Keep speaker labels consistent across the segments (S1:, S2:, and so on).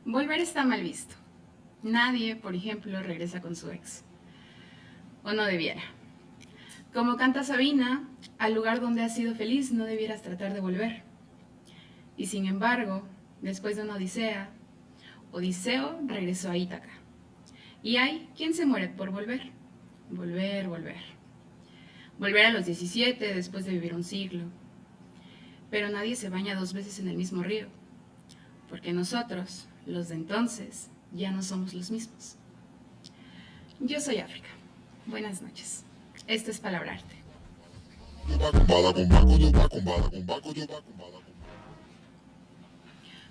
S1: Volver está mal visto. Nadie, por ejemplo, regresa con su ex. O no debiera. Como canta Sabina, al lugar donde has sido feliz no debieras tratar de volver. Y sin embargo, después de una odisea, Odiseo regresó a Ítaca. Y hay quien se muere por volver. Volver, volver. Volver a los 17 después de vivir un siglo. Pero nadie se baña 2 veces en el mismo río. Porque nosotros, los de entonces, ya no somos los mismos. Yo soy África. Buenas noches. Esto es Palabrarte.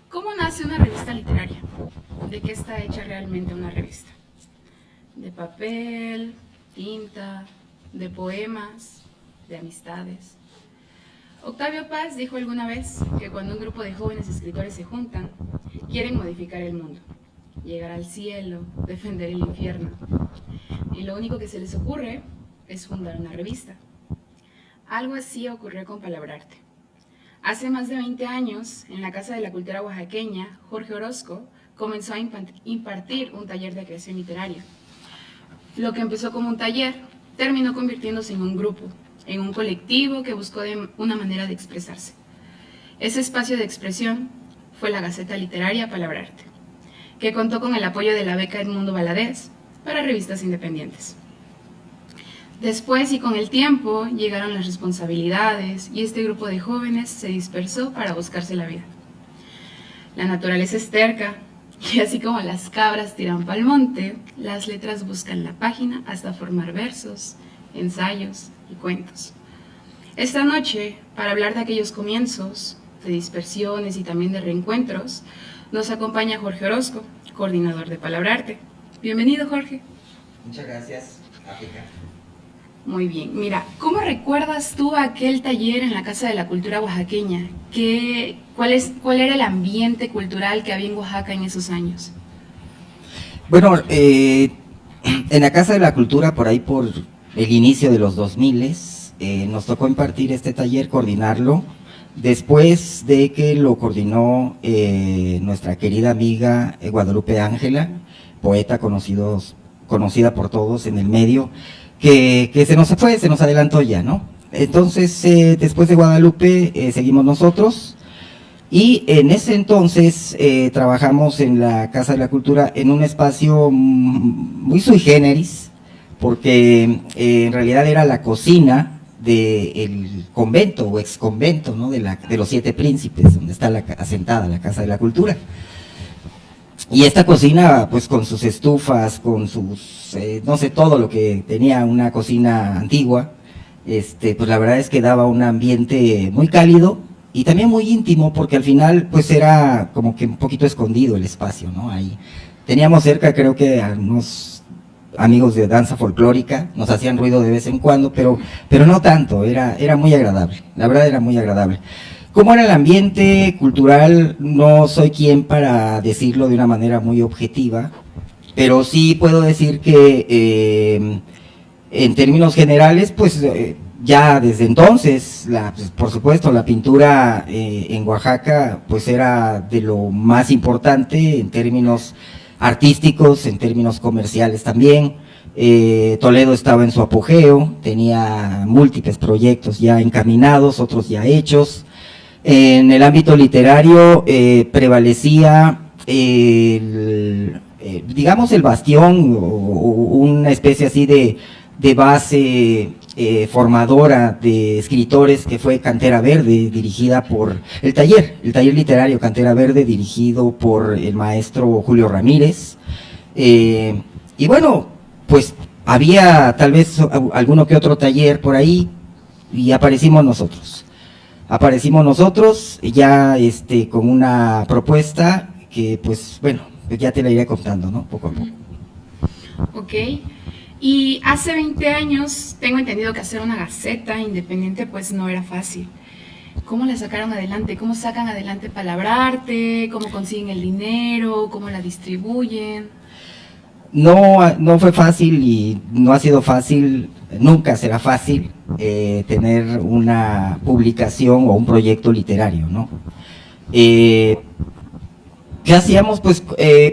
S1: ¿Cómo nace una revista literaria? ¿De qué está hecha realmente una revista? De papel, tinta, de poemas, de amistades. Octavio Paz dijo alguna vez que cuando un grupo de jóvenes escritores se juntan, quieren modificar el mundo, llegar al cielo, defender el infierno. Y lo único que se les ocurre es fundar una revista. Algo así ocurrió con Palabrarte. Hace más de 20 años, en la Casa de la Cultura Oaxaqueña, Jorge Orozco comenzó a impartir un taller de creación literaria. Lo que empezó como un taller terminó convirtiéndose en un grupo, en un colectivo que buscó una manera de expresarse. Ese espacio de expresión fue la Gaceta Literaria Palabrarte, que contó con el apoyo de la beca Edmundo Valadez para revistas independientes. Después y con el tiempo llegaron las responsabilidades y este grupo de jóvenes se dispersó para buscarse la vida. La naturaleza es terca y así como las cabras tiran pa'l monte, las letras buscan la página hasta formar versos, ensayos y cuentos. Esta noche, para hablar de aquellos comienzos, de dispersiones y también de reencuentros, nos acompaña Jorge Orozco, coordinador de Palabrarte. Bienvenido, Jorge.
S2: Muchas gracias, África.
S1: Muy bien. Mira, ¿cómo recuerdas tú aquel taller en la Casa de la Cultura Oaxaqueña? ¿Cuál era el ambiente cultural que había en Oaxaca en esos años?
S2: Bueno, en la Casa de la Cultura, por ahí por el inicio de los 2000, nos tocó impartir este taller, coordinarlo, después de que lo coordinó nuestra querida amiga Guadalupe Ángela, poeta conocida por todos en el medio, que se nos adelantó ya, ¿no? Entonces, después de Guadalupe, seguimos nosotros, y en ese entonces trabajamos en la Casa de la Cultura en un espacio muy sui generis, porque en realidad era la cocina del convento o ex convento, ¿no? de los 7 príncipes, donde está asentada la Casa de la Cultura. Y esta cocina, pues con sus estufas, con sus, no sé, todo lo que tenía una cocina antigua, pues la verdad es que daba un ambiente muy cálido y también muy íntimo, porque al final, pues era como que un poquito escondido el espacio, ¿no? Ahí teníamos cerca, creo que a unos amigos de danza folclórica, nos hacían ruido de vez en cuando, pero no tanto, era muy agradable, la verdad era muy agradable. ¿Cómo era el ambiente cultural? No soy quien para decirlo de una manera muy objetiva, pero sí puedo decir que en términos generales, pues ya desde entonces, pues, por supuesto, la pintura en Oaxaca pues era de lo más importante en términos artísticos, en términos comerciales también. Toledo estaba en su apogeo, tenía múltiples proyectos ya encaminados, otros ya hechos. En el ámbito literario prevalecía digamos el bastión o una especie así de base formadora de escritores, que fue Cantera Verde, dirigida por el taller literario Cantera Verde, dirigido por el maestro Julio Ramírez. Y bueno, pues había tal vez alguno que otro taller por ahí y aparecimos nosotros ya con una propuesta que pues bueno, pues ya te la iré contando, ¿no? Poco a poco.
S1: Ok, y hace 20 años tengo entendido que hacer una gaceta independiente pues no era fácil. ¿Cómo la sacaron adelante? ¿Cómo sacan adelante Palabrarte? ¿Cómo consiguen el dinero? ¿Cómo la distribuyen?
S2: No fue fácil y no ha sido fácil, nunca será fácil tener una publicación o un proyecto literario, ¿no? ¿Qué ¿Qué hacíamos? Pues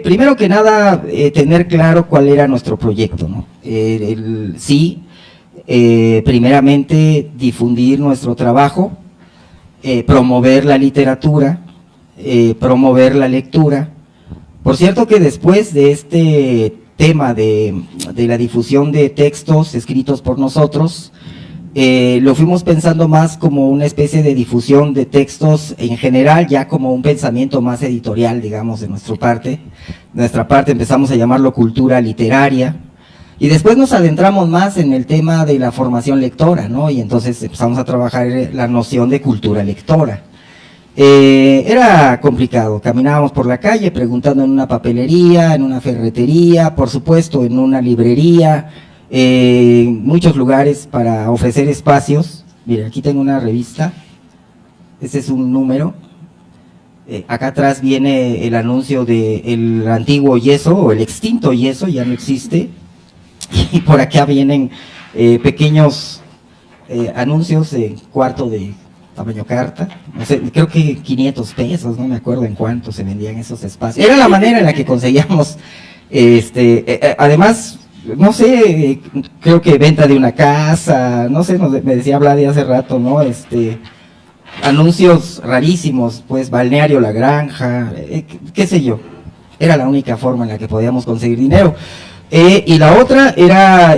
S2: primero que nada tener claro cuál era nuestro proyecto, ¿no? Sí, primeramente difundir nuestro trabajo, promover la literatura, promover la lectura. Por cierto que después de este tema de la difusión de textos escritos por nosotros, lo fuimos pensando más como una especie de difusión de textos en general, ya como un pensamiento más editorial, digamos, de nuestra parte. Empezamos a llamarlo cultura literaria, y después nos adentramos más en el tema de la formación lectora, ¿no? Y entonces empezamos a trabajar la noción de cultura lectora. Era complicado, caminábamos por la calle preguntando en una papelería, en una ferretería, por supuesto en una librería, muchos lugares para ofrecer espacios. Mira, aquí tengo una revista, este es un número, acá atrás viene el anuncio del antiguo Yeso, o el extinto Yeso, ya no existe, y por acá vienen pequeños anuncios en cuarto de tamaño carta, no sé, creo que 500 pesos, no me acuerdo en cuánto se vendían esos espacios. Era la manera en la que conseguíamos, además, no sé, creo que venta de una casa, no sé, me decía Vladi hace rato, ¿no? Anuncios rarísimos, pues, Balneario La Granja, qué sé yo, era la única forma en la que podíamos conseguir dinero. Y la otra era,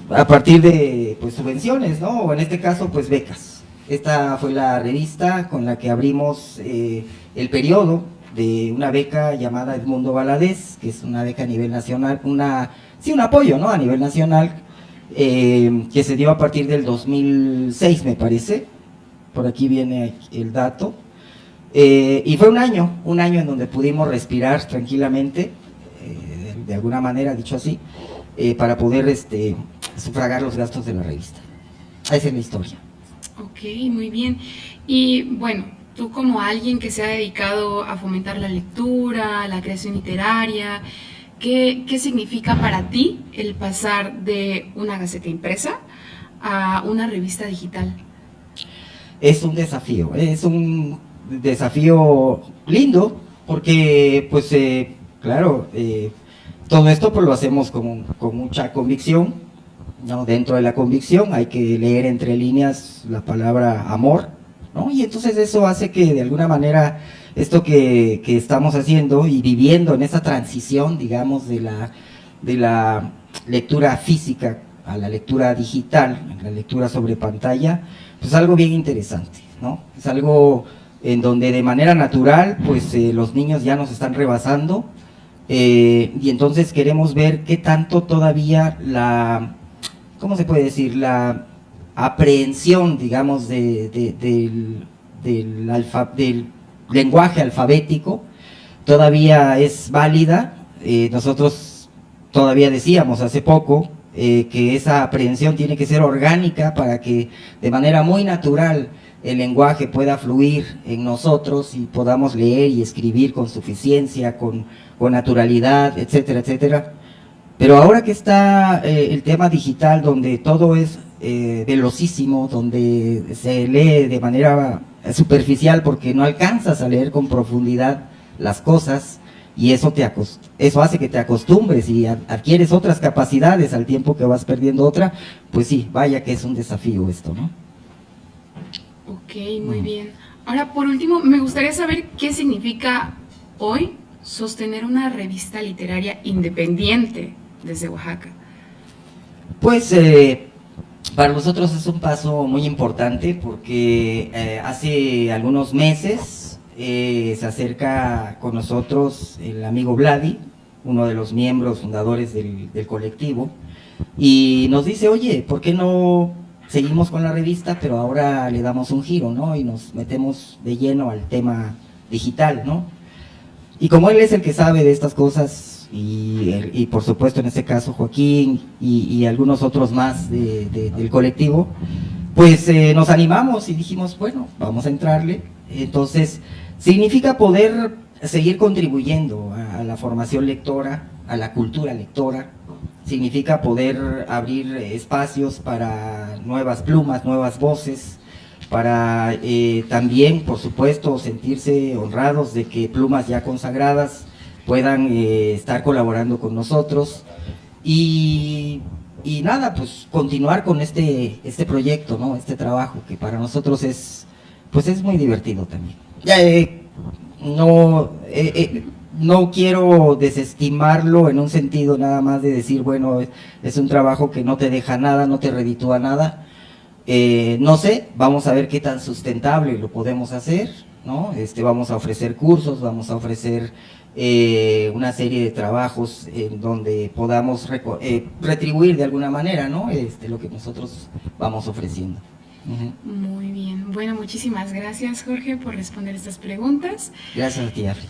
S2: a partir de, pues, subvenciones, ¿no? O en este caso, pues, becas. Esta fue la revista con la que abrimos el periodo de una beca llamada Edmundo Valadez, que es una beca a nivel nacional, un apoyo, ¿no? A nivel nacional, que se dio a partir del 2006, me parece. Por aquí viene el dato. Y fue un año en donde pudimos respirar tranquilamente, de alguna manera, dicho así, para poder sufragar los gastos de la revista. Esa es la historia.
S1: Ok, muy bien. Y bueno, tú como alguien que se ha dedicado a fomentar la lectura, la creación literaria, ¿qué significa para ti el pasar de una gaceta impresa a una revista digital?
S2: Es un desafío lindo, porque pues claro, todo esto pues lo hacemos con mucha convicción, ¿no? Dentro de la convicción hay que leer entre líneas la palabra amor, ¿no? Y entonces eso hace que de alguna manera esto que estamos haciendo y viviendo en esa transición, digamos, de la lectura física a la lectura digital, la lectura sobre pantalla, pues algo bien interesante, ¿no? Es algo en donde de manera natural, pues los niños ya nos están rebasando, y entonces queremos ver qué tanto todavía ¿cómo se puede decir? La aprehensión, digamos, del lenguaje alfabético todavía es válida. Nosotros todavía decíamos hace poco que esa aprehensión tiene que ser orgánica para que de manera muy natural el lenguaje pueda fluir en nosotros y podamos leer y escribir con suficiencia, con naturalidad, etcétera, etcétera. Pero ahora que está el tema digital, donde todo es velocísimo, donde se lee de manera superficial porque no alcanzas a leer con profundidad las cosas, y eso hace que te acostumbres y adquieres otras capacidades al tiempo que vas perdiendo otra, pues sí, vaya que es un desafío esto, ¿no?
S1: Ok, muy bien. Ahora, por último, me gustaría saber qué significa hoy sostener una revista literaria independiente desde Oaxaca.
S2: Pues para nosotros es un paso muy importante porque hace algunos meses se acerca con nosotros el amigo Vladi, uno de los miembros fundadores del colectivo, y nos dice, oye, ¿por qué no seguimos con la revista, pero ahora le damos un giro, ¿no? Y nos metemos de lleno al tema digital, ¿no? Y como él es el que sabe de estas cosas, y por supuesto en este caso Joaquín y algunos otros más del colectivo, pues nos animamos y dijimos, bueno, vamos a entrarle. Entonces significa poder seguir contribuyendo a la formación lectora, a la cultura lectora, significa poder abrir espacios para nuevas plumas, nuevas voces, para también, por supuesto, sentirse honrados de que plumas ya consagradas puedan estar colaborando con nosotros y nada, pues continuar con este proyecto, ¿no? Este trabajo que para nosotros es muy divertido también. No quiero desestimarlo en un sentido nada más de decir, bueno, es un trabajo que no te deja nada, no te reditúa nada. No sé, vamos a ver qué tan sustentable lo podemos hacer, ¿no? Vamos a ofrecer cursos, vamos a ofrecer una serie de trabajos en donde podamos retribuir de alguna manera, ¿no? Lo que nosotros vamos ofreciendo.
S1: Muy bien. Bueno, muchísimas gracias, Jorge, por responder estas preguntas.
S2: Gracias a ti, Afri.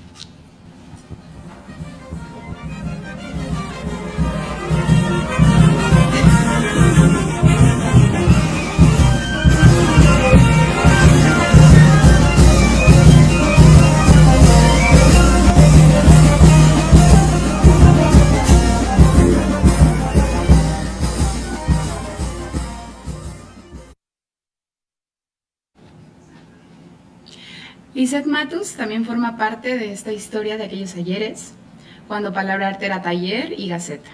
S1: Lizeth Matus también forma parte de esta historia de aquellos ayeres, cuando Palabra Arte era taller y gaceta.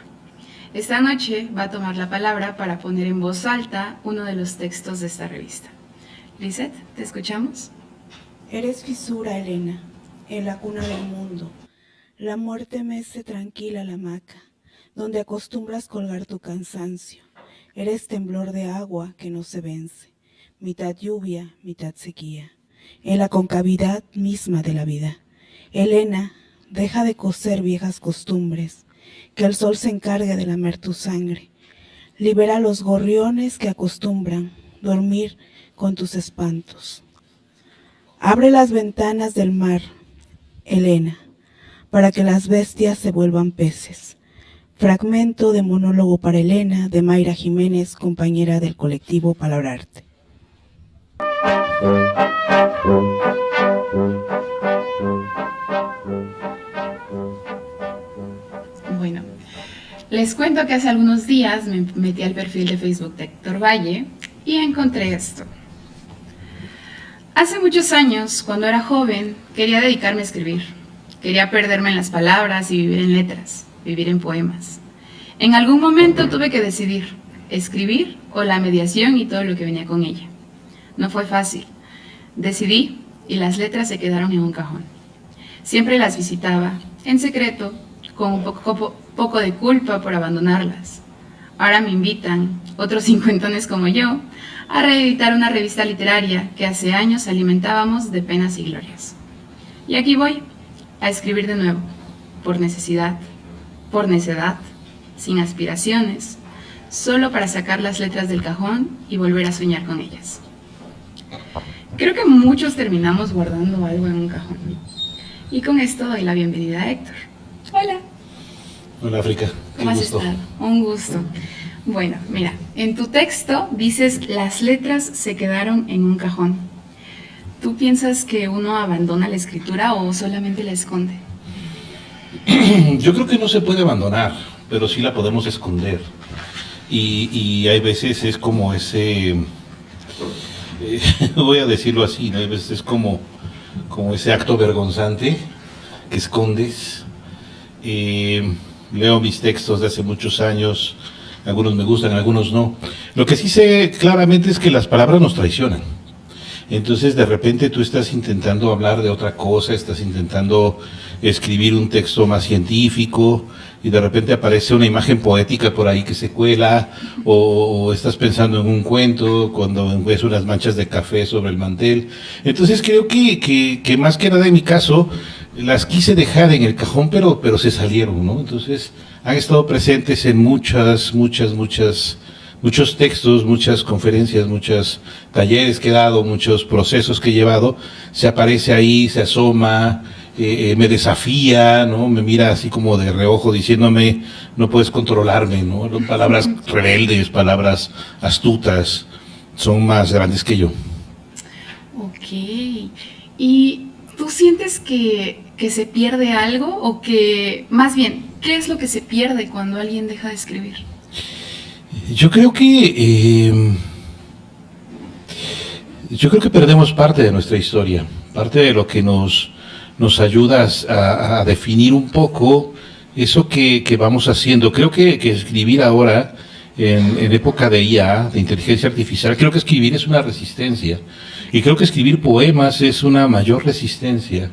S1: Esta noche va a tomar la palabra para poner en voz alta uno de los textos de esta revista. Lizeth, ¿te escuchamos?
S3: Eres fisura, Elena, en la cuna del mundo. La muerte mece tranquila la hamaca, donde acostumbras colgar tu cansancio. Eres temblor de agua que no se vence, mitad lluvia, mitad sequía, en la concavidad misma de la vida. Elena, deja de coser viejas costumbres, que el sol se encargue de lamer tu sangre. Libera a los gorriones que acostumbran dormir con tus espantos. Abre las ventanas del mar, Elena, para que las bestias se vuelvan peces. Fragmento de monólogo para Elena, de Mayra Jiménez, compañera del colectivo Palabra Arte.
S1: Bueno, les cuento que hace algunos días me metí al perfil de Facebook de Héctor Valle y encontré esto. Hace muchos años, cuando era joven, quería dedicarme a escribir. Quería perderme en las palabras y vivir en letras, vivir en poemas. En algún momento tuve que decidir, escribir o la mediación y todo lo que venía con ella. No fue fácil. Decidí y las letras se quedaron en un cajón. Siempre las visitaba, en secreto, con un poco de culpa por abandonarlas. Ahora me invitan, otros cincuentones como yo, a reeditar una revista literaria que hace años alimentábamos de penas y glorias. Y aquí voy, a escribir de nuevo, por necesidad, por necedad, sin aspiraciones, solo para sacar las letras del cajón y volver a soñar con ellas. Creo que muchos terminamos guardando algo en un cajón. Y con esto doy la bienvenida a Héctor. Hola.
S4: Hola, África.
S1: ¿Cómo has estado? Un gusto. Bueno, mira, en tu texto dices, las letras se quedaron en un cajón. ¿Tú piensas que uno abandona la escritura o solamente la esconde?
S4: Yo creo que no se puede abandonar, pero sí la podemos esconder. Y hay veces es como ese, voy a decirlo así, ¿no? Hay veces es como ese acto vergonzante que escondes. Leo mis textos de hace muchos años, algunos me gustan, algunos no. Lo que sí sé claramente es que las palabras nos traicionan. Entonces de repente tú estás intentando hablar de otra cosa, estás intentando escribir un texto más científico y de repente aparece una imagen poética por ahí que se cuela, o estás pensando en un cuento cuando ves unas manchas de café sobre el mantel. Entonces creo que más que nada en mi caso las quise dejar en el cajón, pero se salieron, ¿no? Entonces han estado presentes en muchos textos, muchas conferencias, muchos talleres que he dado, muchos procesos que he llevado. Se aparece ahí, se asoma, me desafía, ¿no? Me mira así como de reojo diciéndome, no puedes controlarme, ¿no? Palabras rebeldes, palabras astutas, son más grandes que yo.
S1: Ok. ¿Y tú sientes que se pierde algo o que, más bien, qué es lo que se pierde cuando alguien deja de escribir?
S4: Yo creo que yo creo que perdemos parte de nuestra historia, parte de lo que nos ayuda a definir un poco eso que vamos haciendo. Creo que escribir ahora, en época de IA, de inteligencia artificial, creo que escribir es una resistencia. Y creo que escribir poemas es una mayor resistencia.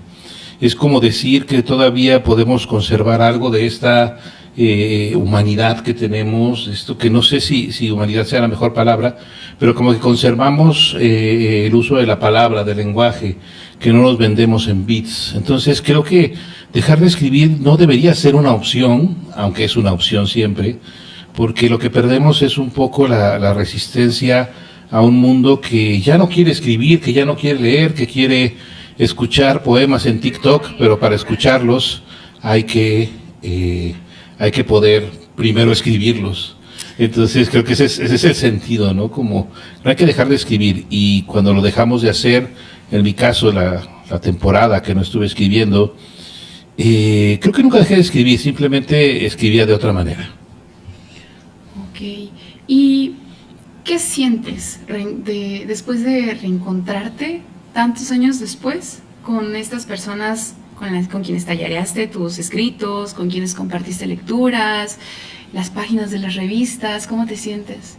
S4: Es como decir que todavía podemos conservar algo de esta humanidad que tenemos, esto que no sé si humanidad sea la mejor palabra, pero como que conservamos el uso de la palabra, del lenguaje, que no nos vendemos en bits. Entonces creo que dejar de escribir no debería ser una opción, aunque es una opción siempre, porque lo que perdemos es un poco la resistencia a un mundo que ya no quiere escribir, que ya no quiere leer, que quiere escuchar poemas en TikTok, pero para escucharlos hay que poder primero escribirlos. Entonces creo que ese es el sentido, ¿no? Como no hay que dejar de escribir, y cuando lo dejamos de hacer, en mi caso la temporada que no estuve escribiendo, creo que nunca dejé de escribir, simplemente escribía de otra manera.
S1: Ok, ¿y qué sientes después de reencontrarte tantos años después con estas personas con quienes tallareaste tus escritos, con quienes compartiste lecturas, las páginas de las revistas? ¿Cómo te sientes?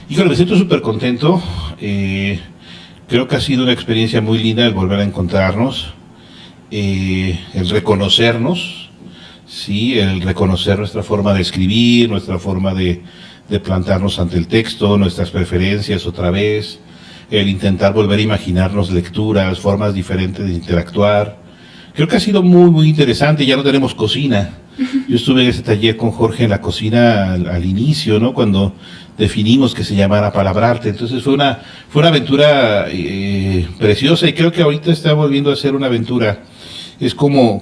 S4: Híjole, me siento súper contento. Creo que ha sido una experiencia muy linda el volver a encontrarnos, el reconocernos, sí, el reconocer nuestra forma de escribir, nuestra forma de plantarnos ante el texto, nuestras preferencias otra vez, el intentar volver a imaginarnos lecturas, formas diferentes de interactuar. Creo que ha sido muy, muy interesante. Ya no tenemos cocina. Yo estuve en ese taller con Jorge en la cocina al inicio, ¿no? Cuando definimos que se llamara Palabrarte. Entonces fue una aventura preciosa, y creo que ahorita está volviendo a ser una aventura. Es como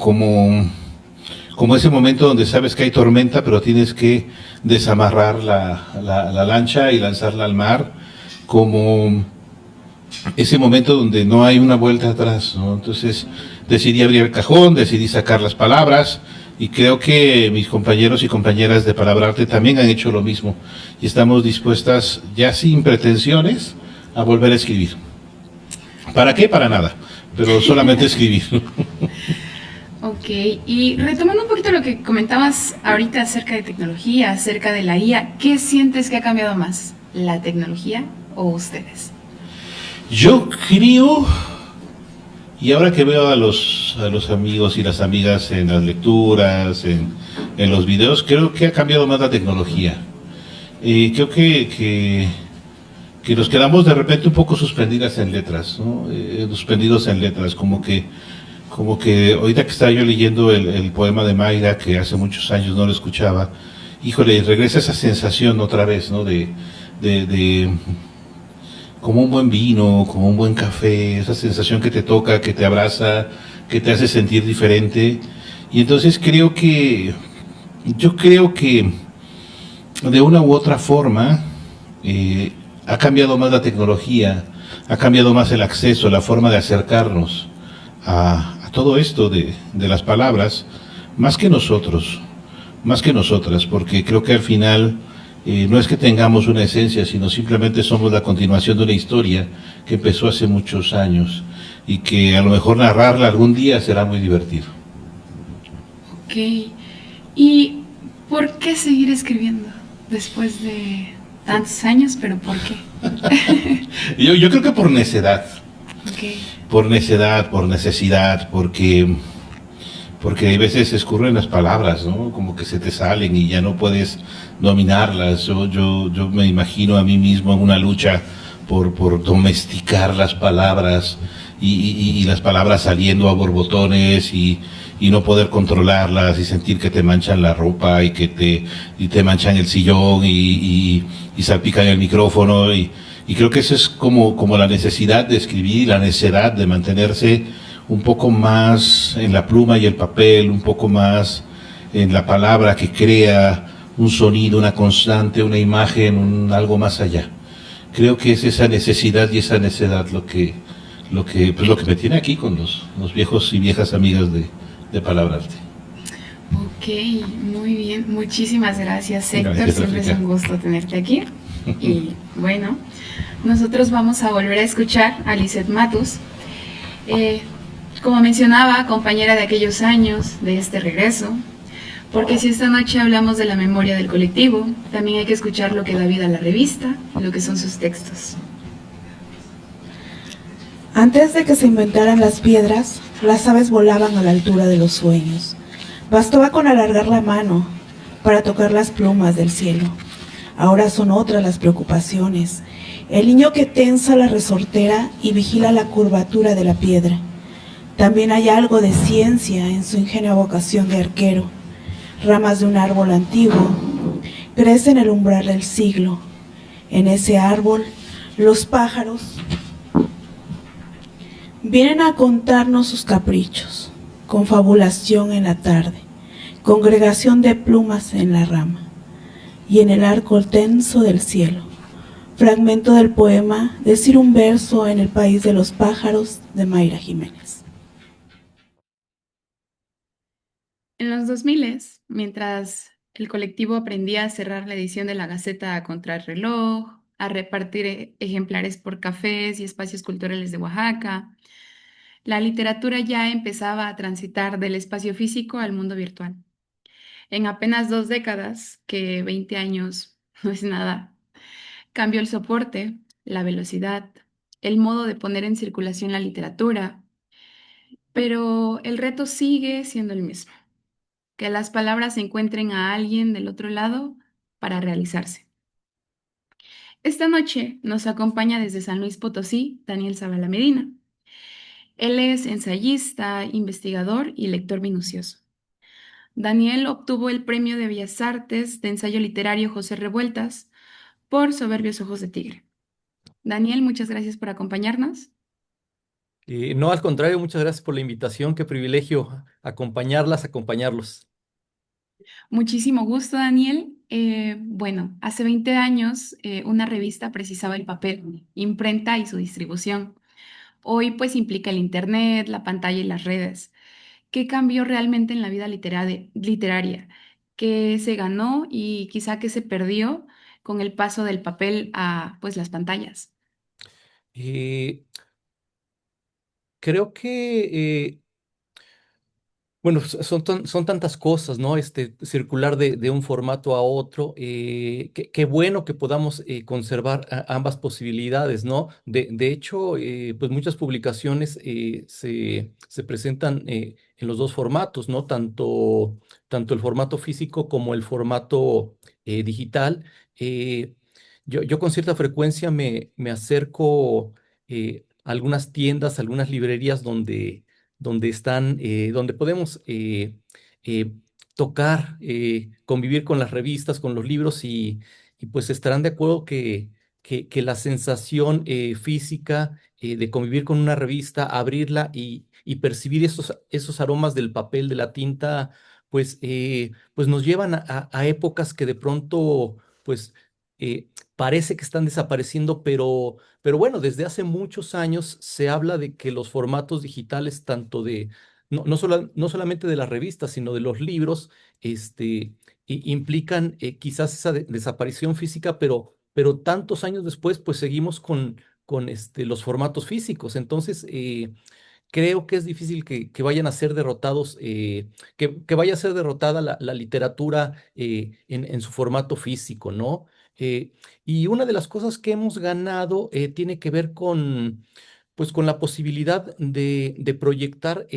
S4: ese momento donde sabes que hay tormenta, pero tienes que desamarrar la lancha y lanzarla al mar, como ese momento donde no hay una vuelta atrás, ¿no? Entonces decidí abrir el cajón, decidí sacar las palabras, y creo que mis compañeros y compañeras de Palabrarte también han hecho lo mismo, y estamos dispuestas, ya sin pretensiones, a volver a escribir. ¿Para qué? Para nada, pero solamente escribir.
S1: Ok, y retomando un poquito lo que comentabas ahorita acerca de tecnología, acerca de la IA, ¿qué sientes que ha cambiado más? ¿La tecnología o ustedes?
S4: Yo creo, y ahora que veo a los amigos y las amigas en las lecturas, en los videos, creo que ha cambiado más la tecnología. Creo que nos quedamos de repente un poco suspendidas en letras, ¿no? Suspendidos en letras, como que ahorita que estaba yo leyendo el poema de Mayra, que hace muchos años no lo escuchaba, híjole, regresa esa sensación otra vez, ¿no? De como un buen vino, como un buen café, esa sensación que te toca, que te abraza, que te hace sentir diferente. Y entonces yo creo que de una u otra forma ha cambiado más la tecnología, ha cambiado más el acceso, la forma de acercarnos a todo esto de las palabras, más que nosotros, más que nosotras, porque creo que al final no es que tengamos una esencia, sino simplemente somos la continuación de una historia que empezó hace muchos años, y que a lo mejor narrarla algún día será muy divertido.
S1: Ok, ¿y por qué seguir escribiendo después de tantos años? ¿Pero por qué?
S4: Yo creo que por necedad.
S1: Okay.
S4: Por necedad, por necesidad, porque hay veces se escurren las palabras, ¿no? Como que se te salen y ya no puedes dominarlas. Yo me imagino a mí mismo en una lucha por domesticar las palabras, y las palabras saliendo a borbotones, y no poder controlarlas, y sentir que te manchan la ropa, y que te manchan el sillón, y salpican el micrófono, y creo que eso es como la necesidad de escribir, la necesidad de mantenerse un poco más en la pluma y el papel, un poco más en la palabra que crea un sonido, una constante, una imagen, algo más allá. Creo que es esa necesidad y esa necedad lo que me tiene aquí con los viejos y viejas amigas de Palabrarte.
S1: Ok, muy bien, muchísimas gracias, Héctor.
S4: Gracias,
S1: siempre es
S4: África.
S1: un gusto tenerte aquí. Y bueno, nosotros vamos a volver a escuchar a Lisette Matus, eh, como mencionaba, compañera de aquellos años, de este regreso, porque si esta noche hablamos de la memoria del colectivo, también hay que escuchar lo que da vida a la revista, lo que son sus textos.
S3: Antes de que se inventaran las piedras, las aves volaban a la altura de los sueños. Bastaba con alargar la mano para tocar las plumas del cielo. Ahora son otras las preocupaciones. El niño que tensa la resortera y vigila la curvatura de la piedra. También hay algo de ciencia en su ingenua vocación de arquero. Ramas de un árbol antiguo crecen en el umbral del siglo. En ese árbol, los pájaros vienen a contarnos sus caprichos, confabulación en la tarde, congregación de plumas en la rama y en el arco tenso del cielo. Fragmento del poema Decir un verso en el país de los pájaros de Mayra Jiménez.
S1: En los 2000, mientras el colectivo aprendía a cerrar la edición de la Gaceta a contrarreloj, a repartir ejemplares por cafés y espacios culturales de Oaxaca, la literatura ya empezaba a transitar del espacio físico al mundo virtual. En apenas 2 décadas, que 20 años no es nada, cambió el soporte, la velocidad, el modo de poner en circulación la literatura, pero el reto sigue siendo el mismo, que las palabras encuentren a alguien del otro lado para realizarse. Esta noche nos acompaña desde San Luis Potosí Daniel Zavala Medina. Él es ensayista, investigador y lector minucioso. Daniel obtuvo el Premio de Bellas Artes de Ensayo Literario José Revueltas por Soberbios Ojos de Tigre. Daniel, muchas gracias por acompañarnos.
S5: No, al contrario, muchas gracias por la invitación. Qué privilegio acompañarlas, acompañarlos.
S1: Muchísimo gusto, Daniel. Bueno, hace 20 años una revista precisaba el papel, imprenta y su distribución. Hoy pues implica el Internet, la pantalla y las redes. ¿Qué cambió realmente en la vida literaria? ¿Qué se ganó y quizá qué se perdió con el paso del papel a pues las pantallas?
S5: Eh, Creo que bueno, son tantas cosas, ¿no? Circular de un formato a otro. Qué bueno que podamos conservar ambas posibilidades, ¿no? De hecho, pues muchas publicaciones se presentan en los dos formatos, ¿no? Tanto el formato físico como el formato digital. Eh, yo con cierta frecuencia me acerco a algunas tiendas, a algunas librerías donde podemos eh, tocar, convivir con las revistas, con los libros y pues estarán de acuerdo que la sensación física de convivir con una revista, abrirla y percibir esos aromas del papel, de la tinta, pues nos llevan a épocas que de pronto, pues parece que están desapareciendo, pero bueno, desde hace muchos años se habla de que los formatos digitales, no solamente de las revistas, sino de los libros, implican quizás esa desaparición física, pero tantos años después, pues seguimos con los formatos físicos. Entonces, creo que es difícil que vayan a ser derrotados, que vaya a ser derrotada la literatura en su formato físico, ¿no? Eh, y una de las cosas que hemos ganado tiene que ver pues, con la posibilidad de proyectar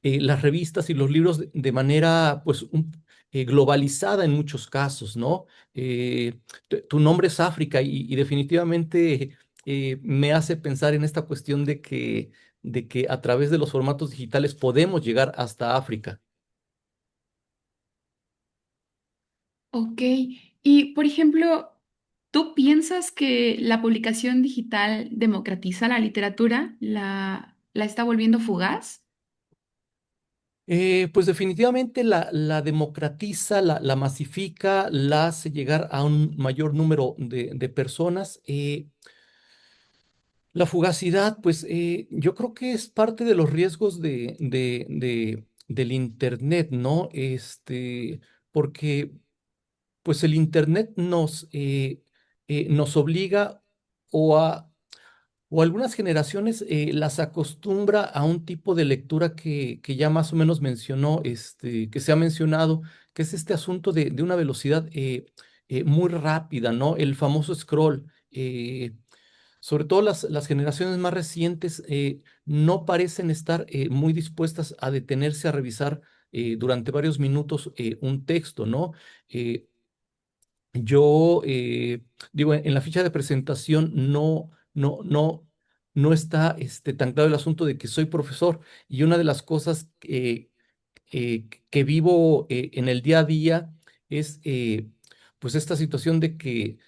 S5: las revistas y los libros de manera pues, globalizada en muchos casos, ¿no? Tu nombre es África y definitivamente me hace pensar en esta cuestión de que a través de los formatos digitales podemos llegar hasta África.
S1: Ok, y por ejemplo, ¿tú piensas que la publicación digital democratiza la literatura? ¿La está volviendo fugaz?
S5: Pues definitivamente la democratiza, la masifica, la hace llegar a un mayor número de personas. La fugacidad, pues yo creo que es parte de los riesgos del Internet, ¿no? Porque pues el Internet nos obliga o a o algunas generaciones las acostumbra a un tipo de lectura que ya más o menos mencionó, que se ha mencionado, que es este asunto de una velocidad muy rápida, ¿no? El famoso scroll. Sobre todo las generaciones más recientes no parecen estar muy dispuestas a detenerse a revisar durante varios minutos un texto, ¿no? Eh, yo digo, en la ficha de presentación no está tan claro el asunto de que soy profesor y una de las cosas que vivo en el día a día es pues esta situación de que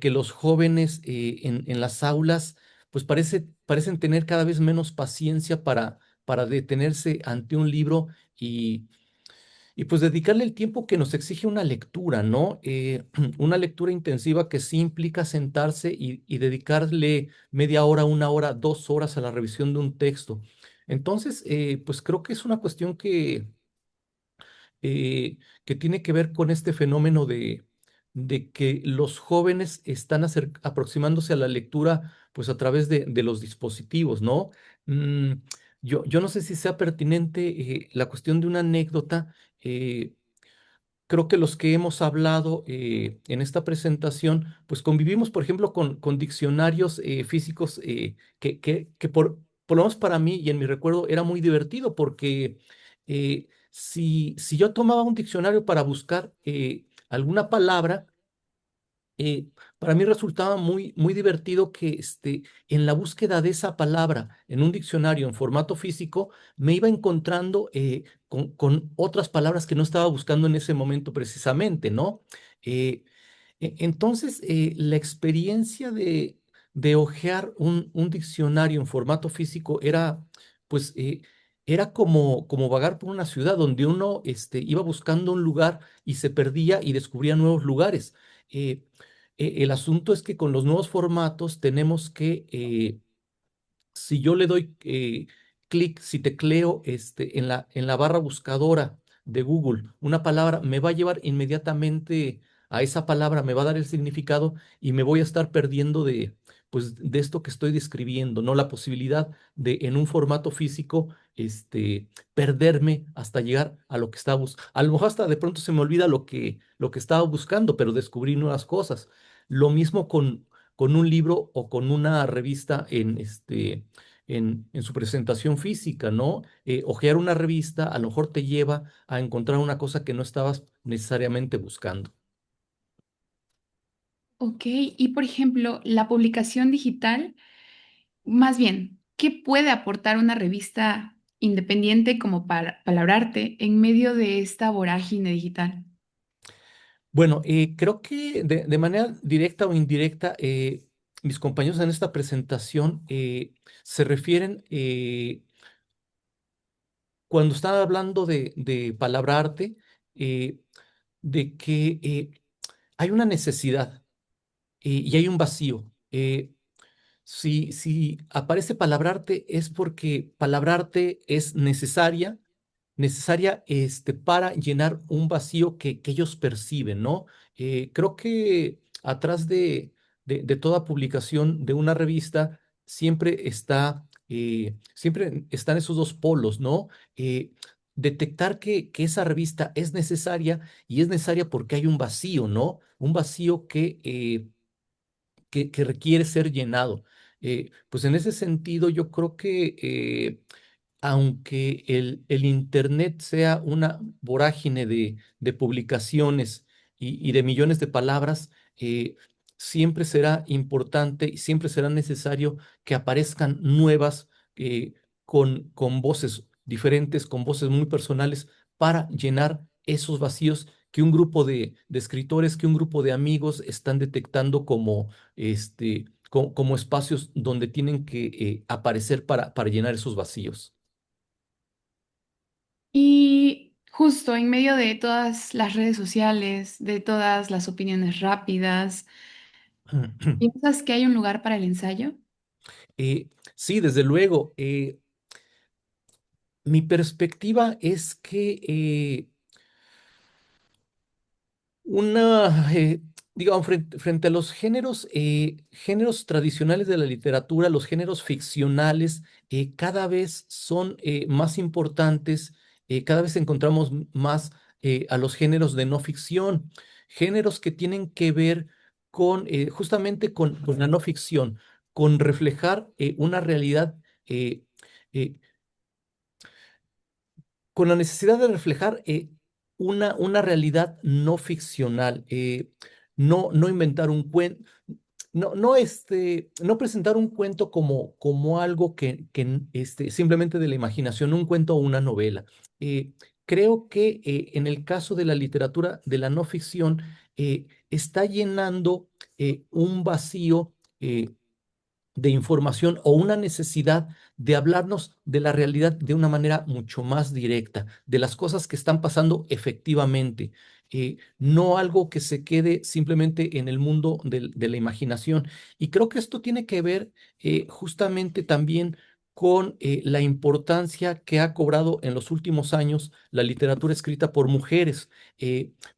S5: los jóvenes en las aulas pues parecen tener cada vez menos paciencia para detenerse ante un libro y pues dedicarle el tiempo que nos exige una lectura, ¿no? Una lectura intensiva que sí implica sentarse y dedicarle media hora, una hora, 2 horas a la revisión de un texto. Entonces, pues creo que es una cuestión que tiene que ver con este fenómeno de que los jóvenes están aproximándose a la lectura pues a través de los dispositivos, ¿no? Mm, yo no sé si sea pertinente la cuestión de una anécdota. eh, Creo que los que hemos hablado en esta presentación, pues convivimos, por ejemplo, con diccionarios físicos que por lo menos para mí y en mi recuerdo era muy divertido porque si yo tomaba un diccionario para buscar alguna palabra, para mí resultaba muy divertido que en la búsqueda de esa palabra en un diccionario en formato físico me iba encontrando con otras palabras que no estaba buscando en ese momento precisamente, ¿no? Eh, entonces, la experiencia de hojear un diccionario en formato físico pues, era como vagar por una ciudad donde uno iba buscando un lugar y se perdía y descubría nuevos lugares. Eh, el asunto es que con los nuevos formatos tenemos que si yo le doy clic, si tecleo en la barra buscadora de Google una palabra, me va a llevar inmediatamente a esa palabra, me va a dar el significado y me voy a estar perdiendo pues, de esto que estoy describiendo, ¿no? La posibilidad de en un formato físico perderme hasta llegar a lo que estaba buscando. A lo mejor hasta de pronto se me olvida lo que estaba buscando, pero descubrí nuevas cosas. Lo mismo con un libro o con una revista en su presentación física, ¿no? Hojear una revista a lo mejor te lleva a encontrar una cosa que no estabas necesariamente buscando.
S1: Ok, y por ejemplo, la publicación digital, más bien, ¿qué puede aportar una revista independiente como para Palabrarte en medio de esta vorágine digital?
S5: Bueno, creo que de manera directa o indirecta, mis compañeros en esta presentación se refieren, cuando están hablando de Palabrarte, eh, de que hay una necesidad y hay un vacío. Si aparece palabrarte es porque palabrarte es necesaria para llenar un vacío que ellos perciben, ¿no? Creo que atrás de toda publicación de una revista siempre están esos dos polos, ¿no? Detectar que esa revista es necesaria y es necesaria porque hay un vacío, ¿no? Un vacío que requiere ser llenado. Pues en ese sentido, yo creo que aunque el Internet sea una vorágine de publicaciones y de millones de palabras, siempre será importante y siempre será necesario que aparezcan nuevas con voces diferentes, con voces muy personales para llenar esos vacíos que un grupo de escritores, que un grupo de amigos están detectando como espacios donde tienen que aparecer para llenar esos vacíos.
S1: Y justo en medio de todas las redes sociales, de todas las opiniones rápidas, ¿piensas que hay un lugar para el ensayo?
S5: Sí, desde luego. Mi perspectiva es que Una, digamos, frente a los géneros tradicionales de la literatura, los géneros ficcionales cada vez son más importantes, cada vez encontramos más a los géneros de no ficción, géneros que tienen que ver con justamente con la no ficción, con reflejar una realidad eh, eh, con la necesidad de reflejar una realidad no ficcional, no inventar un cuento, no presentar un cuento como algo que simplemente de la imaginación, un cuento o una novela. Eh, Creo que en el caso de la literatura de la no ficción, está llenando un vacío. De información o una necesidad de hablarnos de la realidad de una manera mucho más directa, de las cosas que están pasando efectivamente, no algo que se quede simplemente en el mundo de la imaginación. Y creo que esto tiene que ver justamente también con la importancia que ha cobrado en los últimos años la literatura escrita por mujeres,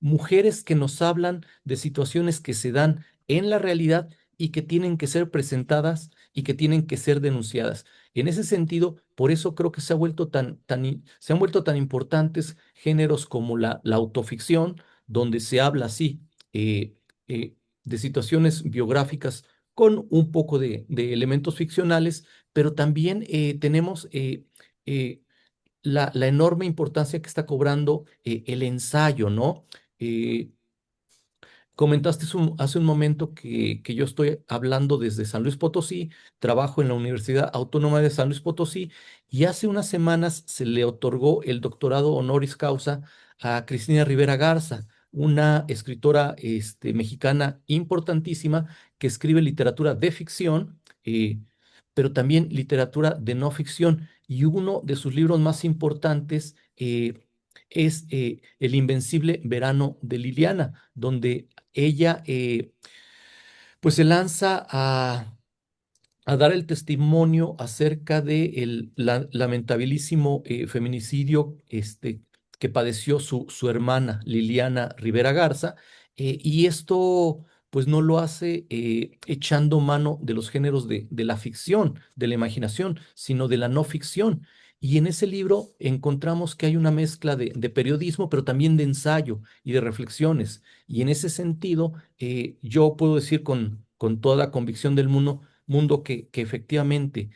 S5: mujeres que nos hablan de situaciones que se dan en la realidad y que tienen que ser presentadas y que tienen que ser denunciadas. En ese sentido, por eso creo que se han vuelto tan importantes géneros como la autoficción, donde se habla así de situaciones biográficas con un poco de elementos ficcionales, pero también tenemos eh, la enorme importancia que está cobrando el ensayo, ¿no? Eh, Comentaste hace un momento que yo estoy hablando desde San Luis Potosí, trabajo en la Universidad Autónoma de San Luis Potosí y hace unas semanas se le otorgó el doctorado honoris causa a Cristina Rivera Garza, una escritora mexicana importantísima que escribe literatura de ficción, pero también literatura de no ficción. Y uno de sus libros más importantes es El Invencible Verano de Liliana, donde ella pues se lanza a dar el testimonio acerca de el lamentabilísimo feminicidio que padeció su hermana Liliana Rivera Garza, y esto pues no lo hace echando mano de los géneros de la ficción, de la imaginación, sino de la no ficción. Y en ese libro encontramos que hay una mezcla de periodismo, pero también de ensayo y de reflexiones. Y en ese sentido, yo puedo decir con toda la convicción del mundo que efectivamente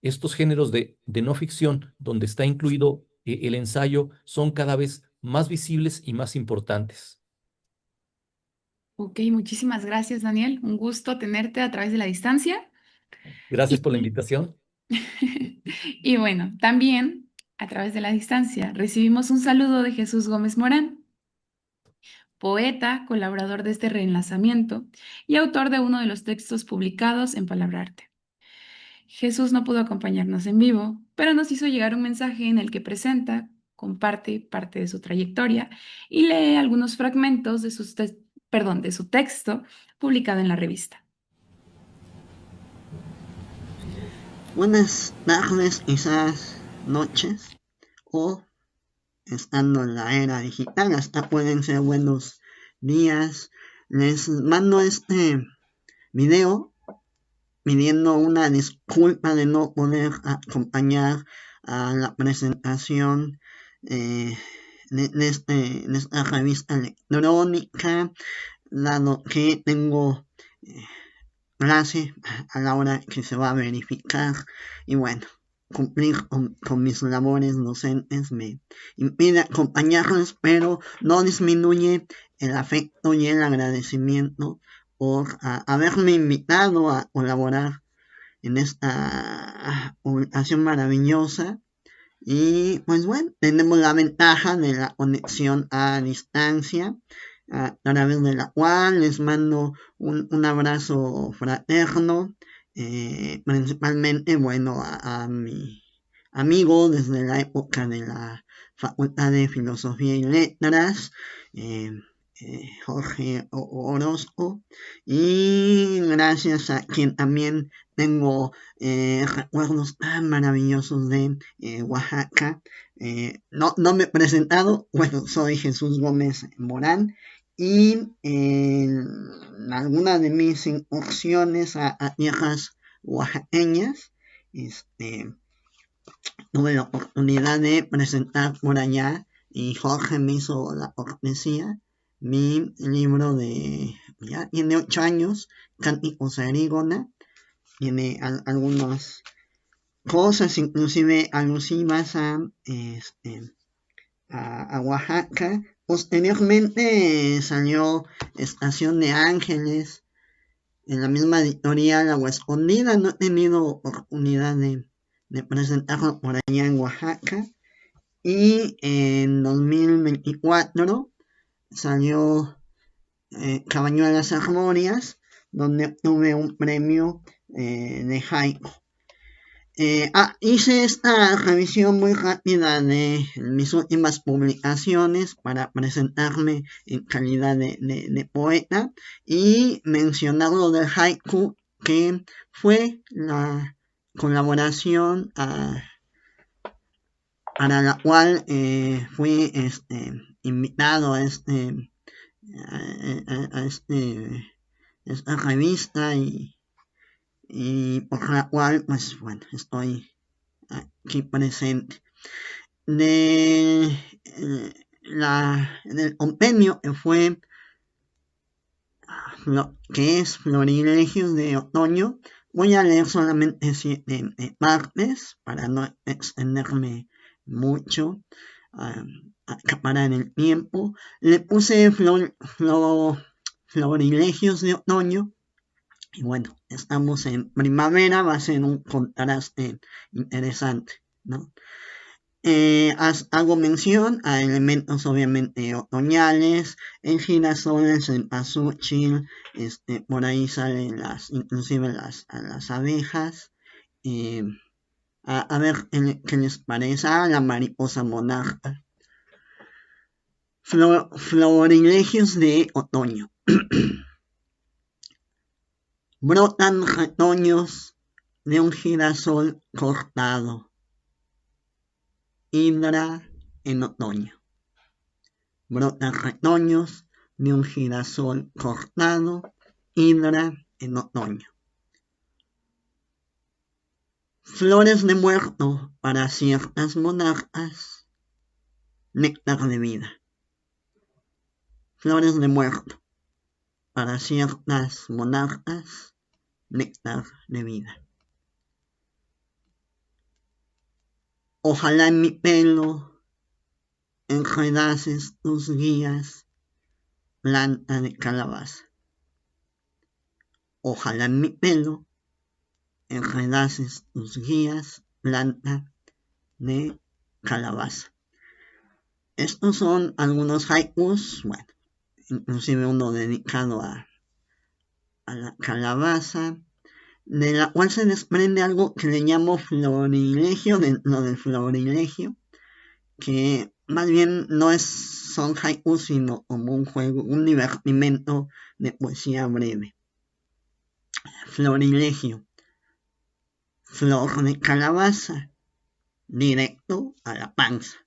S5: estos géneros de no ficción, donde está incluido el ensayo, son cada vez más visibles y más importantes.
S1: Ok, muchísimas gracias, Daniel. Un gusto tenerte a través de la distancia.
S5: Gracias por la
S1: Y,
S5: invitación.
S1: y bueno, también a través de la distancia recibimos un saludo de Jesús Gómez Morán, poeta, colaborador de este reenlazamiento y autor de uno de los textos publicados en Palabrarte. Jesús no pudo acompañarnos en vivo, pero nos hizo llegar un mensaje en el que presenta, comparte parte de su trayectoria y lee algunos fragmentos de su texto publicado en la revista.
S6: Buenas tardes, quizás noches, o estando en la era digital, hasta pueden ser buenos días. Les mando este video pidiendo una disculpa de no poder acompañar a la presentación de esta revista electrónica, dado que tengo clase a la hora que se va a verificar y bueno, cumplir con mis labores docentes me impide acompañarles, pero no disminuye el afecto y el agradecimiento por haberme invitado a colaborar en esta publicación maravillosa. Y pues bueno, tenemos la ventaja de la conexión a distancia, a través de la cual les mando un abrazo fraterno, principalmente, bueno, a mi amigo desde la época de la Facultad de Filosofía y Letras, eh, Jorge Orozco, y gracias a quien también tengo recuerdos tan maravillosos de Oaxaca. No me he presentado, bueno, soy Jesús Gómez Morán y en algunas de mis incursiones a tierras oaxaqueñas, tuve la oportunidad de presentar por allá y Jorge me hizo la cortesía mi libro ya tiene 8 años, Cánticos Agrícola, tiene algunas cosas inclusive alusivas a Oaxaca. Posteriormente salió Estación de Ángeles, en la misma editorial Agua Escondida. No he tenido oportunidad de presentarlo por allá en Oaxaca. Y en 2024 salió Cabañuelas Armorias, donde obtuve un premio de haiku. Hice esta revisión muy rápida de mis últimas publicaciones para presentarme en calidad de poeta y mencionar lo del haiku, que fue la colaboración para la cual fui invitado a esta revista y por la cual, pues bueno, estoy aquí presente. Del compendio que fue lo que es Florilegios de Otoño, voy a leer solamente 7 partes para no extenderme mucho, acaparar el tiempo. Le puse Florilegios de Otoño. Y bueno, estamos en primavera, va a ser un contraste interesante, ¿no? Hago mención a elementos obviamente otoñales, el girasol, el cempasúchil, por ahí salen inclusive las abejas. A ver qué les parece. La mariposa monarca. Florilegios de otoño. Brotan retoños de un girasol cortado. Hidra en otoño. Brotan retoños de un girasol cortado. Hidra en otoño. Flores de muerto para ciertas monarcas. Néctar de vida. Flores de muerto para ciertas monarcas. Néctar de vida. Ojalá en mi pelo enredases tus guías, planta de calabaza. Ojalá en mi pelo enredases tus guías, planta de calabaza. Estos son algunos haikus, bueno, inclusive uno dedicado a la calabaza, de la cual se desprende algo que le llamo florilegio, dentro del florilegio, que más bien no son haikus, sino como un juego, un divertimento de poesía breve. Florilegio. Flor de calabaza, directo a la panza.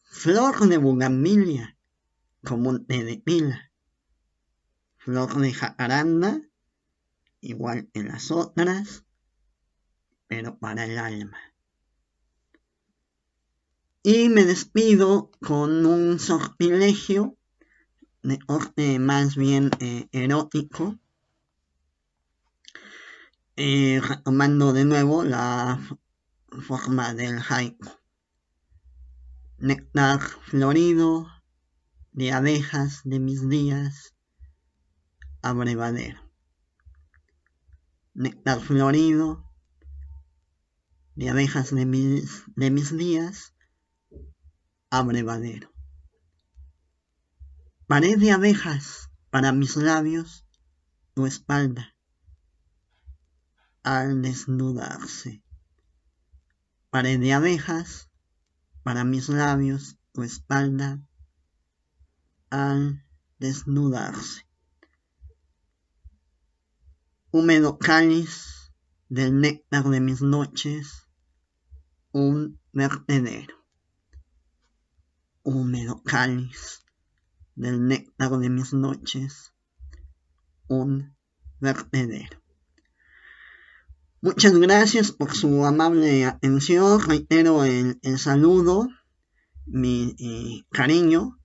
S6: Flor de bugambilia, como un té de pila. Flor de jacaranda, igual que las otras, pero para el alma. Y me despido con un sortilegio de corte más bien erótico, retomando de nuevo la forma del haiku. Néctar florido de abejas de mis días, abrevadero. Néctar florido de abejas de mis días, abrevadero. Pared de abejas para mis labios, tu espalda, al desnudarse. Pared de abejas para mis labios, tu espalda, al desnudarse. Húmedo cáliz del néctar de mis noches, un vertedero. Húmedo cáliz del néctar de mis noches, un vertedero. Muchas gracias por su amable atención. Reitero el saludo, mi cariño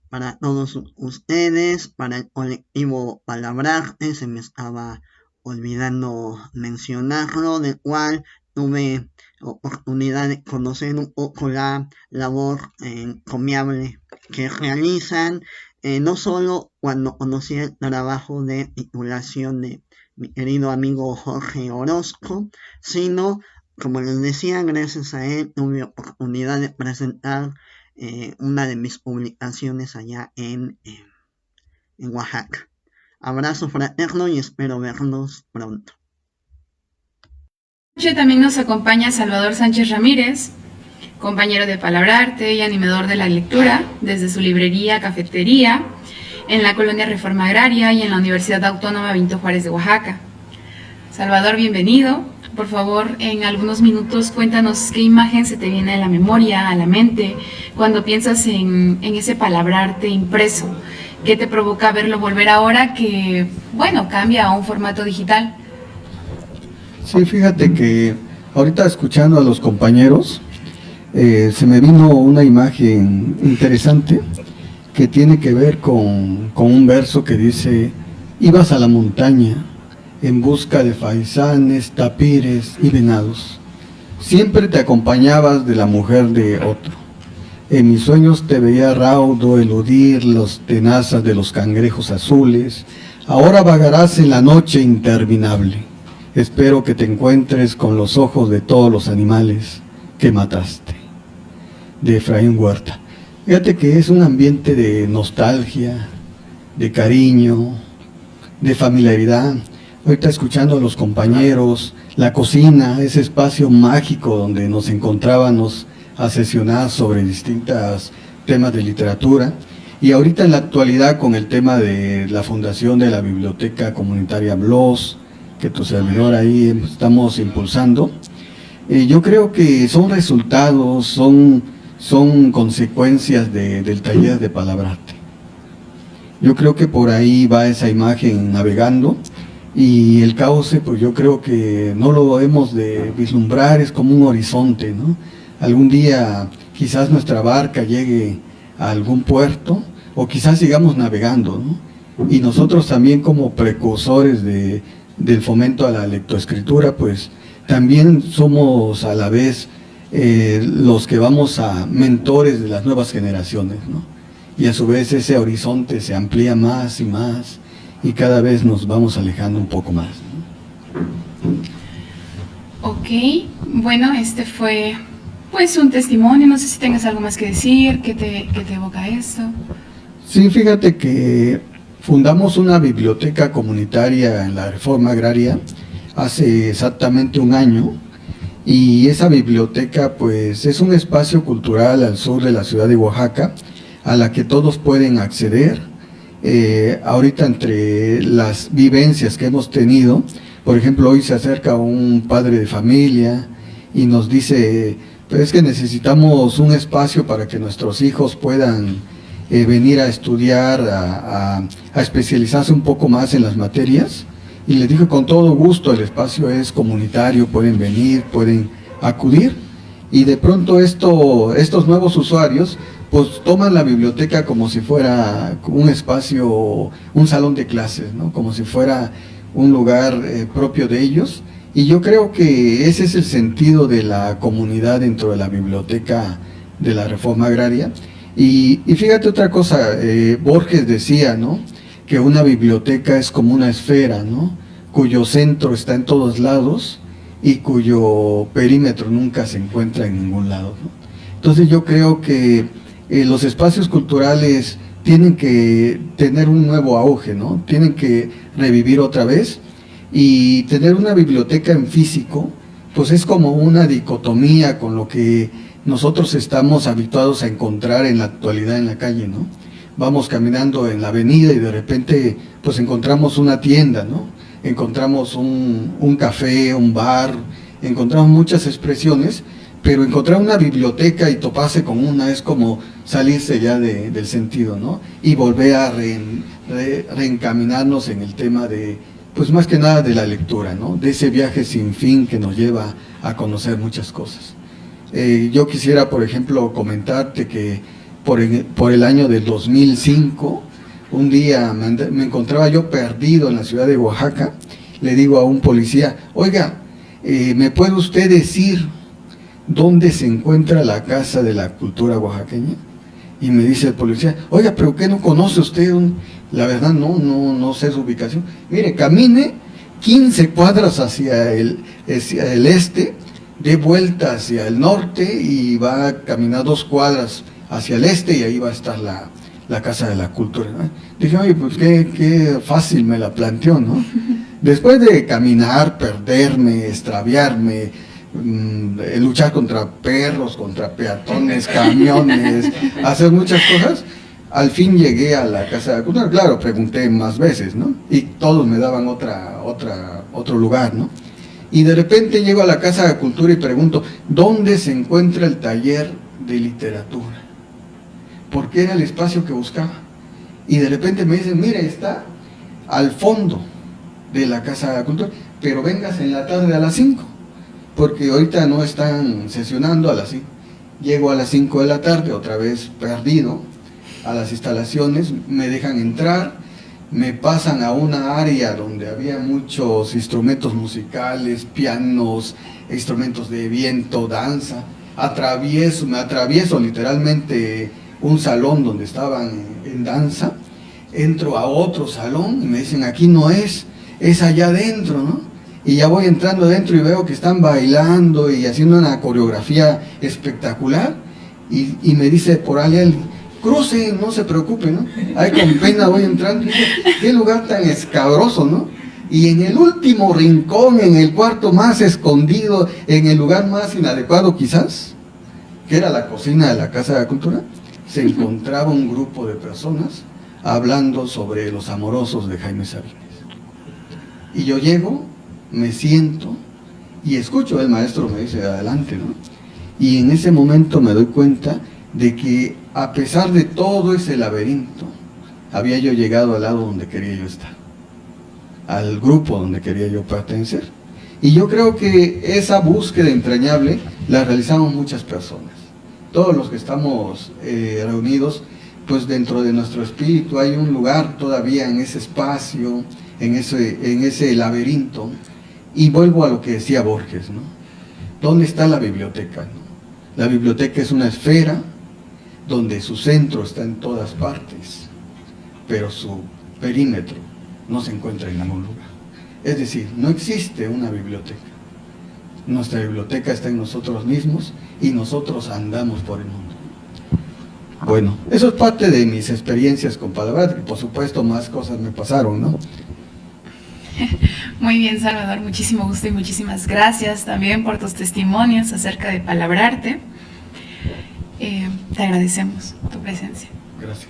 S6: para todos ustedes, para el colectivo Palabrarte. Se me estaba olvidando mencionarlo, del cual tuve oportunidad de conocer un poco la labor encomiable que realizan, no solo cuando conocí el trabajo de titulación de mi querido amigo Jorge Orozco, sino, como les decía, gracias a él tuve oportunidad de presentar una de mis publicaciones allá en Oaxaca. Abrazo fraterno y espero verlos pronto.
S1: También nos acompaña Salvador Sánchez Ramírez, compañero de Palabrarte y animador de la lectura desde su librería Cafetería en la Colonia Reforma Agraria y en la Universidad Autónoma Benito Juárez de Oaxaca. Salvador, bienvenido. Por favor, en algunos minutos cuéntanos qué imagen se te viene a la memoria, a la mente, cuando piensas en ese Palabrarte impreso. ¿Qué te provoca verlo volver ahora que, bueno, cambia a un formato digital?
S7: Sí, fíjate que ahorita escuchando a los compañeros, se me vino una imagen interesante que tiene que ver con un verso que dice: ibas a la montaña en busca de faisanes, tapires y venados. Siempre te acompañabas de la mujer de otro. En mis sueños te veía raudo eludir los tenazas de los cangrejos azules. Ahora vagarás en la noche interminable. Espero que te encuentres con los ojos de todos los animales que mataste. De Efraín Huerta. Fíjate que es un ambiente de nostalgia, de cariño, de familiaridad. Ahorita escuchando a los compañeros, la cocina, ese espacio mágico donde nos encontrábamos a sesionar sobre distintos temas de literatura. Y ahorita en la actualidad con el tema de la fundación de la Biblioteca Comunitaria BLOS, que tu servidor ahí estamos impulsando, yo creo que son resultados, son consecuencias del taller de Palabrarte. Yo creo que por ahí va esa imagen navegando, y el cauce, pues yo creo que no lo hemos de vislumbrar, es como un horizonte, ¿no? Algún día quizás nuestra barca llegue a algún puerto, o quizás sigamos navegando, ¿no? Y nosotros también como precursores del fomento a la lectoescritura, pues también somos a la vez los que vamos a mentores de las nuevas generaciones, ¿no? Y a su vez ese horizonte se amplía más y más, y cada vez nos vamos alejando un poco más, ¿no?
S1: Ok, bueno, este fue pues un testimonio, no sé si tengas algo más que decir, ¿qué te evoca esto?
S7: Sí, fíjate que fundamos una biblioteca comunitaria en la Reforma Agraria hace exactamente un año, y esa biblioteca pues es un espacio cultural al sur de la ciudad de Oaxaca, a la que todos pueden acceder. Ahorita entre las vivencias que hemos tenido, por ejemplo, hoy se acerca un padre de familia y nos dice: pero es que necesitamos un espacio para que nuestros hijos puedan venir a estudiar, a especializarse un poco más en las materias. Y les dije: con todo gusto, el espacio es comunitario, pueden venir, pueden acudir. Y de pronto estos nuevos usuarios pues toman la biblioteca como si fuera un espacio, un salón de clases, ¿no? Como si fuera un lugar propio de ellos. Y yo creo que ese es el sentido de la comunidad dentro de la biblioteca de la Reforma Agraria. Y fíjate otra cosa, Borges decía, ¿no?, que una biblioteca es como una esfera, ¿no?, cuyo centro está en todos lados y cuyo perímetro nunca se encuentra en ningún lado, ¿no? Entonces yo creo que los espacios culturales tienen que tener un nuevo auge, ¿no? Tienen que revivir otra vez, y tener una biblioteca en físico, pues es como una dicotomía con lo que nosotros estamos habituados a encontrar en la actualidad en la calle, ¿no? Vamos caminando en la avenida y de repente pues encontramos una tienda, ¿no? Encontramos un café, un bar, encontramos muchas expresiones, pero encontrar una biblioteca y toparse con una es como salirse ya del sentido, ¿no? Y volver a reencaminarnos en el tema de, pues más que nada de la lectura, ¿no? De ese viaje sin fin que nos lleva a conocer muchas cosas. Yo quisiera, por ejemplo, comentarte que por el año del 2005, un día me encontraba yo perdido en la ciudad de Oaxaca. Le digo a un policía, oiga, ¿me puede usted decir dónde se encuentra la Casa de la Cultura Oaxaqueña? Y me dice el policía, oiga, ¿pero qué no conoce usted? La verdad no sé su ubicación. Mire, camine 15 cuadras hacia el este, dé vuelta hacia el norte y va a caminar 2 cuadras hacia el este y ahí va a estar la Casa de la Cultura, ¿no? Dije, oye, pues qué fácil me la planteó, ¿no? Después de caminar, perderme, extraviarme, luchar contra perros, contra peatones, camiones, hacer muchas cosas, al fin llegué a la Casa de la Cultura. Claro, pregunté más veces, ¿no? Y todos me daban otro lugar, ¿no? Y de repente llego a la Casa de la Cultura y pregunto, ¿dónde se encuentra el taller de literatura? Porque era el espacio que buscaba. Y de repente me dicen, mire, está al fondo de la Casa de la Cultura, pero vengas en la tarde a las 5, porque ahorita no están sesionando a las 5. Llego a las 5 de la tarde, otra vez perdido, a las instalaciones, me dejan entrar, me pasan a una área donde había muchos instrumentos musicales, pianos, instrumentos de viento, danza. Me atravieso literalmente un salón donde estaban en danza, entro a otro salón y me dicen, aquí no es allá adentro, ¿no? Y ya voy entrando adentro y veo que están bailando y haciendo una coreografía espectacular, y me dice por ahí, cruce, no se preocupe, ¿no? Ahí con pena voy entrando y digo, qué lugar tan escabroso, ¿no? Y en el último rincón, en el cuarto más escondido, en el lugar más inadecuado quizás, que era la cocina de la Casa de la Cultura, se encontraba un grupo de personas hablando sobre Los Amorosos de Jaime Sabines. Y yo llego, me siento y escucho, el maestro me dice, adelante, ¿no? Y en ese momento me doy cuenta de que a pesar de todo ese laberinto, había yo llegado al lado donde quería yo estar, al grupo donde quería yo pertenecer. Y yo creo que esa búsqueda entrañable la realizamos muchas personas. Todos los que estamos reunidos, pues dentro de nuestro espíritu hay un lugar todavía en ese espacio, en ese laberinto. Y vuelvo a lo que decía Borges, ¿no? ¿Dónde está la biblioteca, no? La biblioteca es una esfera donde su centro está en todas partes, pero su perímetro no se encuentra en ningún lugar. Es decir, no existe una biblioteca. Nuestra biblioteca está en nosotros mismos y nosotros andamos por el mundo. Bueno, eso es parte de mis experiencias con Palabrarte, y por supuesto más cosas me pasaron, ¿no?
S1: Muy bien, Salvador, muchísimo gusto y muchísimas gracias también por tus testimonios acerca de Palabrarte. Te agradecemos tu presencia.
S7: Gracias.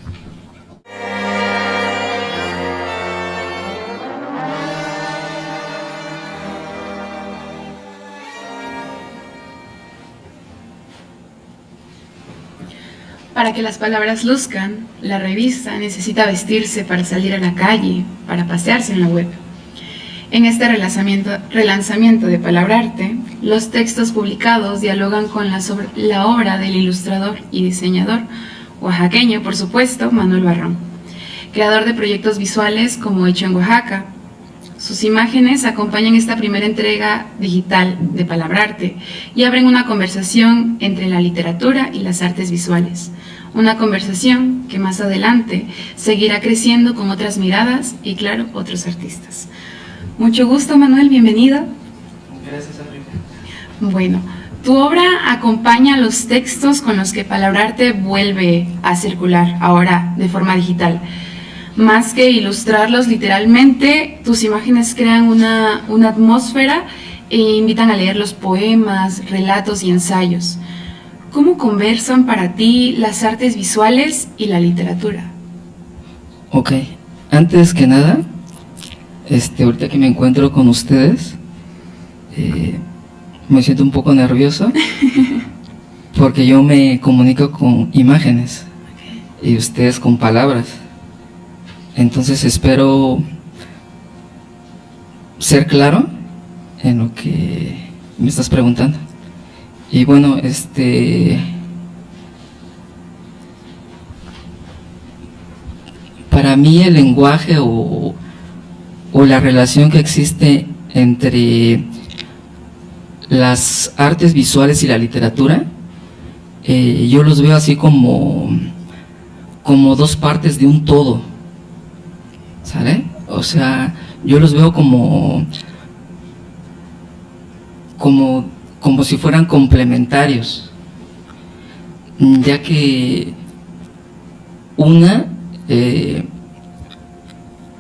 S1: Para que las palabras luzcan, la revista necesita vestirse para salir a la calle, para pasearse en la web. En este relanzamiento de Palabrarte, los textos publicados dialogan con la obra del ilustrador y diseñador oaxaqueño, por supuesto, Manuel Barrón, creador de proyectos visuales como Hecho en Oaxaca. Sus imágenes acompañan esta primera entrega digital de Palabrarte y abren una conversación entre la literatura y las artes visuales. Una conversación que más adelante seguirá creciendo con otras miradas y, claro, otros artistas. Mucho gusto, Manuel, bienvenido.
S8: Gracias, Enrique.
S1: Bueno, tu obra acompaña los textos con los que Palabrarte vuelve a circular, ahora de forma digital. Más que ilustrarlos literalmente, tus imágenes crean una atmósfera e invitan a leer los poemas, relatos y ensayos. ¿Cómo conversan para ti las artes visuales y la literatura?
S8: Ok, antes que nada, ahorita que me encuentro con ustedes, me siento un poco nervioso porque yo me comunico con imágenes y ustedes con palabras. Entonces espero ser claro en lo que me estás preguntando. Y bueno, para mí el lenguaje o la relación que existe entre las artes visuales y la literatura, yo los veo así como dos partes de un todo, ¿sale? O sea, yo los veo como si fueran complementarios, ya que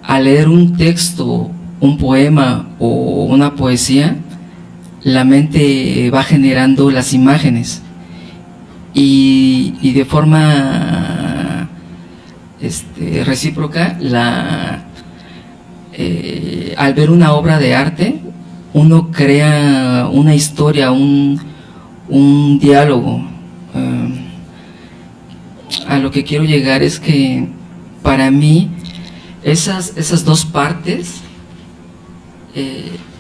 S8: al leer un texto, un poema o una poesía, la mente va generando las imágenes y de forma recíproca, al ver una obra de arte, uno crea una historia, un diálogo. A lo que quiero llegar es que para mí esas dos partes,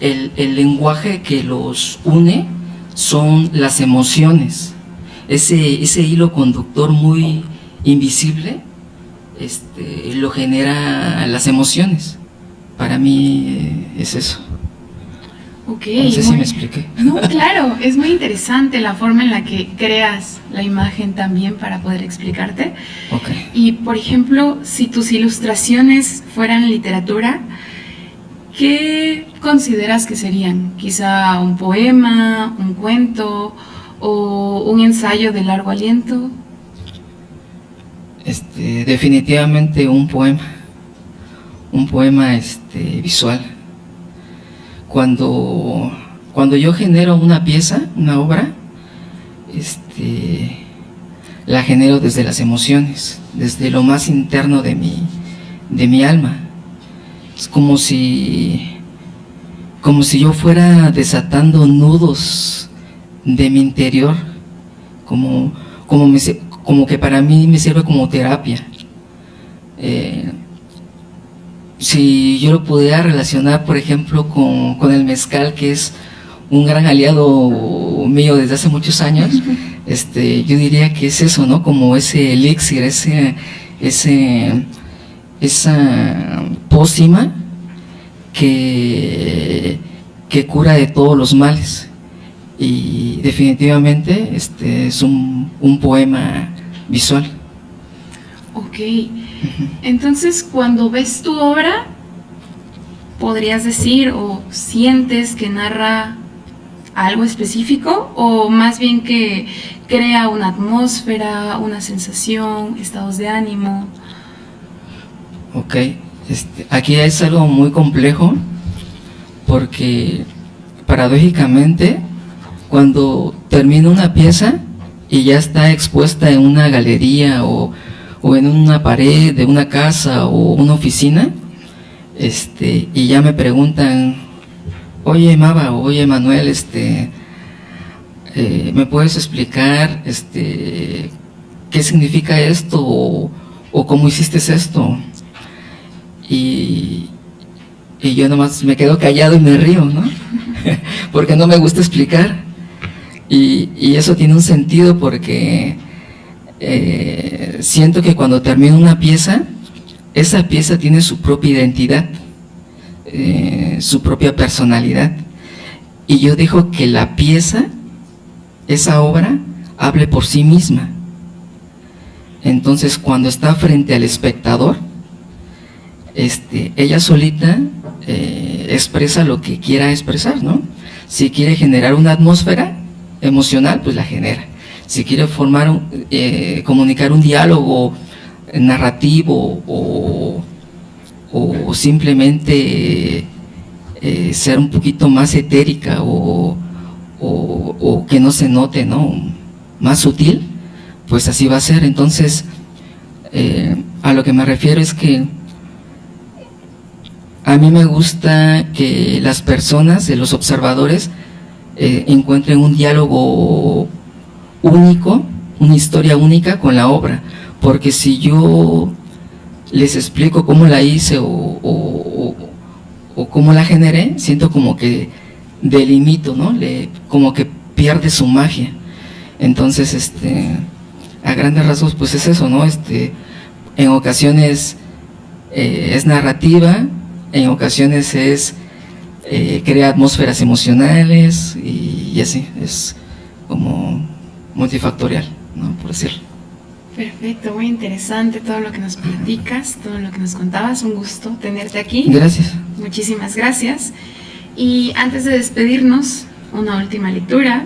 S8: el lenguaje que los une son las emociones, ese hilo conductor muy invisible, lo genera las emociones. Para mí es eso.
S1: Ok,
S8: No sé si me expliqué.
S1: No, claro, es muy interesante la forma en la que creas la imagen también para poder explicarte.
S8: Okay.
S1: Y, por ejemplo, si tus ilustraciones fueran literatura, ¿qué consideras que serían? Quizá un poema, un cuento o un ensayo de largo aliento.
S8: Definitivamente un poema visual. Cuando yo genero una pieza, una obra, la genero desde las emociones, desde lo más interno de mi alma. Es como si yo fuera desatando nudos de mi interior, como que para mí me sirve como terapia. Si yo lo pudiera relacionar, por ejemplo, con el mezcal, que es un gran aliado mío desde hace muchos años, yo diría que es eso, ¿no? Como ese elixir, esa pócima que cura de todos los males. Y definitivamente es un poema visual.
S1: Ok, entonces cuando ves tu obra, ¿podrías decir o sientes que narra algo específico o más bien que crea una atmósfera, una sensación, estados de ánimo?
S8: Ok, aquí es algo muy complejo porque paradójicamente cuando termino una pieza y ya está expuesta en una galería o en una pared de una casa o una oficina, y ya me preguntan, oye Mava, oye Manuel, ¿me puedes explicar qué significa esto o cómo hiciste esto? Y yo nomás me quedo callado y me río, ¿no? Porque no me gusta explicar. Y eso tiene un sentido porque siento que cuando termino una pieza, esa pieza tiene su propia identidad, su propia personalidad. Y yo dejo que la pieza, esa obra, hable por sí misma. Entonces, cuando está frente al espectador, ella solita expresa lo que quiera expresar, ¿no? Si quiere generar una atmósfera emocional, pues la genera. Si quiere comunicar un diálogo narrativo o simplemente ser un poquito más etérica o que no se note, ¿no? Más sutil, pues así va a ser. Entonces, a lo que me refiero es que a mí me gusta que las personas, los observadores, encuentren un diálogo único, una historia única con la obra, porque si yo les explico cómo la hice o cómo la generé, siento como que delimito, ¿no? Como que pierde su magia. Entonces, a grandes rasgos, pues es eso, ¿no? En ocasiones es narrativa, en ocasiones crea atmósferas emocionales y así, es como multifactorial, ¿no? Por decirlo.
S1: Perfecto, muy interesante todo lo que nos platicas, todo lo que nos contabas. Un gusto tenerte aquí.
S8: Gracias.
S1: Muchísimas gracias. Y antes de despedirnos, una última lectura,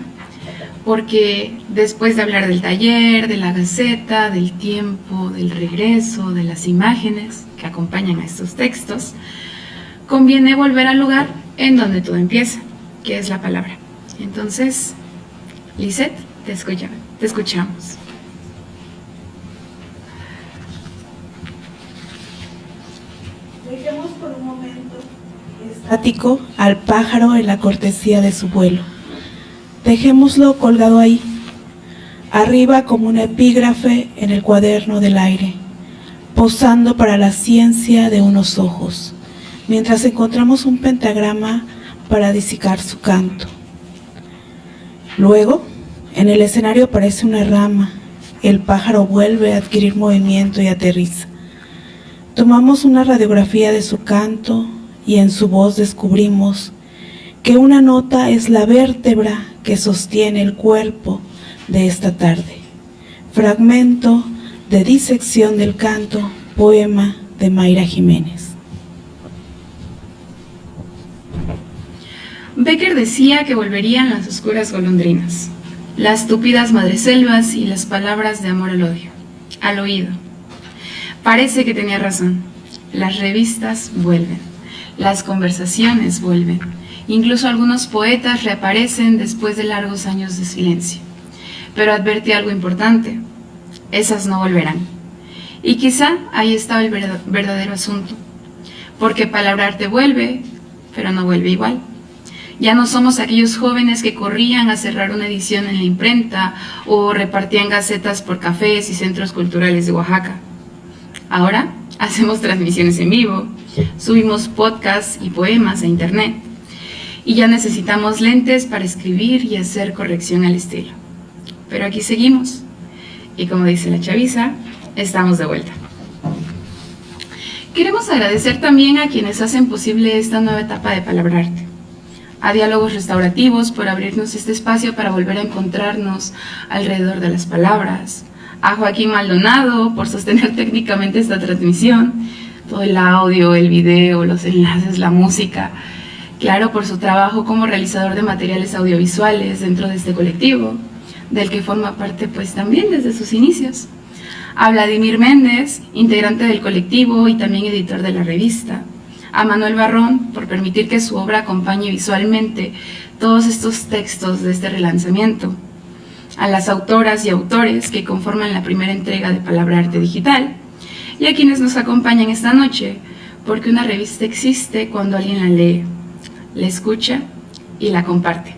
S1: porque después de hablar del taller, de la gaceta, del tiempo, del regreso, de las imágenes que acompañan a estos textos, conviene volver al lugar en donde todo empieza, que es la palabra. Entonces, Lisette, te escuchamos.
S3: Dejemos por un momento estático al pájaro en la cortesía de su vuelo. Dejémoslo colgado ahí, arriba como un epígrafe en el cuaderno del aire, posando para la ciencia de unos ojos, mientras encontramos un pentagrama para disipar su canto. Luego, en el escenario aparece una rama, el pájaro vuelve a adquirir movimiento y aterriza. Tomamos una radiografía de su canto y en su voz descubrimos que una nota es la vértebra que sostiene el cuerpo de esta tarde. Fragmento de Disección del canto, poema de Mayra Jiménez.
S1: Becker decía que volverían las oscuras golondrinas, las túpidas madreselvas y las palabras de amor al oído. Parece que tenía razón. Las revistas vuelven, las conversaciones vuelven, incluso algunos poetas reaparecen después de largos años de silencio. Pero advertí algo importante: esas no volverán. Y quizá ahí estaba el verdadero asunto, porque Palabrarte vuelve, pero no vuelve igual. Ya no somos aquellos jóvenes que corrían a cerrar una edición en la imprenta o repartían gacetas por cafés y centros culturales de Oaxaca. Ahora hacemos transmisiones en vivo, subimos podcasts y poemas a internet y ya necesitamos lentes para escribir y hacer corrección al estilo. Pero aquí seguimos y, como dice la chaviza, estamos de vuelta. Queremos agradecer también a quienes hacen posible esta nueva etapa de Palabrarte. A Diálogos Restaurativos por abrirnos este espacio para volver a encontrarnos alrededor de las palabras. A Joaquín Maldonado por sostener técnicamente esta transmisión, todo el audio, el video, los enlaces, la música. Claro, por su trabajo como realizador de materiales audiovisuales dentro de este colectivo, del que forma parte pues también desde sus inicios. A Vladimir Méndez, integrante del colectivo y también editor de la revista. A Manuel Barrón por permitir que su obra acompañe visualmente todos estos textos de este relanzamiento. A las autoras y autores que conforman la primera entrega de Palabrarte Digital, y a quienes nos acompañan esta noche, porque una revista existe cuando alguien la lee, la escucha y la comparte.